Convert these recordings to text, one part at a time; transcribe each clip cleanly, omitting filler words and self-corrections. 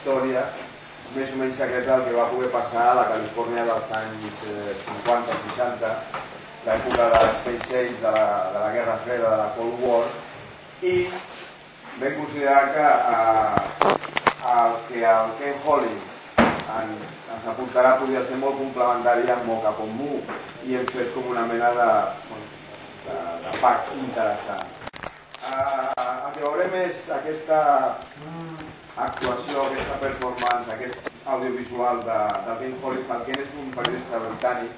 història més o menys secreta del que va poder passar a la Califòrnia dels anys 50-60, l'època de l'Space Age, de la Guerra Freda, de la Cold War, i vam considerar que el Ken Hollins ens apuntarà podria ser molt complementari amb Mokaponmu i hem fet com una mena de pack interessant. El que veurem és aquesta actuació, aquesta performance, aquest audiovisual del Ken Hollins. El Ken és un periodista britànic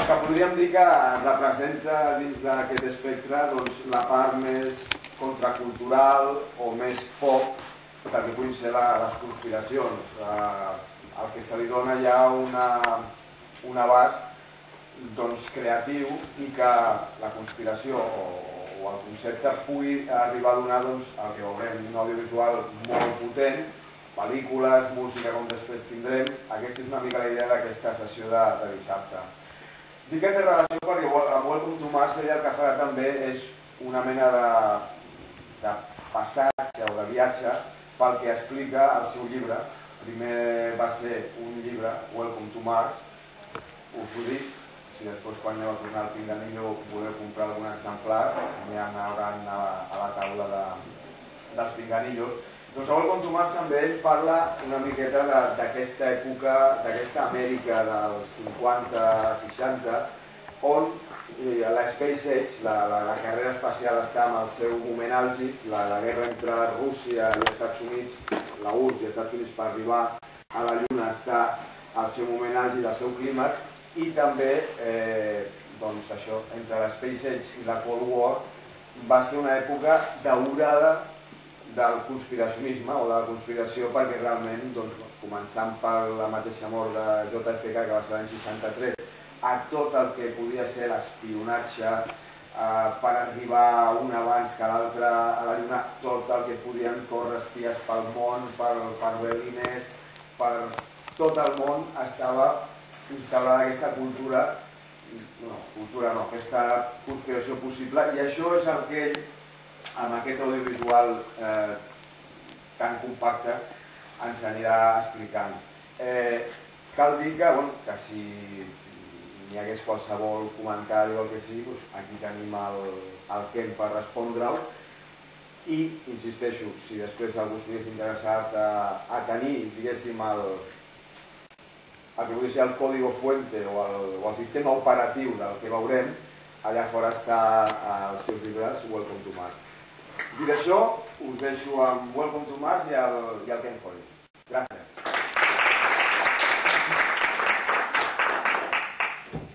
que podríem dir que representa dins d'aquest espectre la part més contracultural o més pop del que puguin ser les conspiracions. El que se li dona ja un abast creatiu i que la conspiració o el concepte pugui arribar a donar el que veurem, un audiovisual molt potent, pel·lícules, música com després tindrem. Aquesta és una mica la idea d'aquesta sessió de dissabte. Dic que té relació perquè Welcome to Mars el que farà també és una mena de passatge o de viatge pel que explica el seu llibre. Primer va ser un llibre, Welcome to Mars, us ho dic, si després quan aneu a tornar al Pinganillo voleu comprar algun exemplar, n'hi hauran a la taula dels Pinganillos. Doncs Welcome to Mars també parla una miqueta d'aquesta època, d'aquesta Amèrica dels 50-60, on la Space Age, la carrera espacial està en el seu moment àlgid, la guerra entre Rússia i Estats Units, la URSS i Estats Units per arribar a la Lluna està al seu moment àlgid, al seu clímax, i també això, entre la Space Age i la Cold War va ser una època daurada del conspiracionisme o de la conspiració, perquè realment, començant per la mateixa mort de JFK, que va ser l'any 63, a tot el que podia ser l'espionatge per arribar un abans que l'altre a la Lluna, tot el que podien córrer espies pel món, per Berlines, per tot el món estava instal·lada aquesta aquesta conspiració possible, i això és el que ell, amb aquest audiovisual tan compacte, ens anirà explicant. Cal dir que si hi hagués qualsevol comentari o el que sigui, aquí tenim el Ken per respondre'l, i, insisteixo, si després algú estigués interessat a tenir, diguéssim, el que podria ser el código fuente o el sistema operatiu del que veurem, allà fora està els seus llibres Welcome to Mars. Dit això, us deixo amb Welcome to Mars i el Ken Hollins. Gràcies.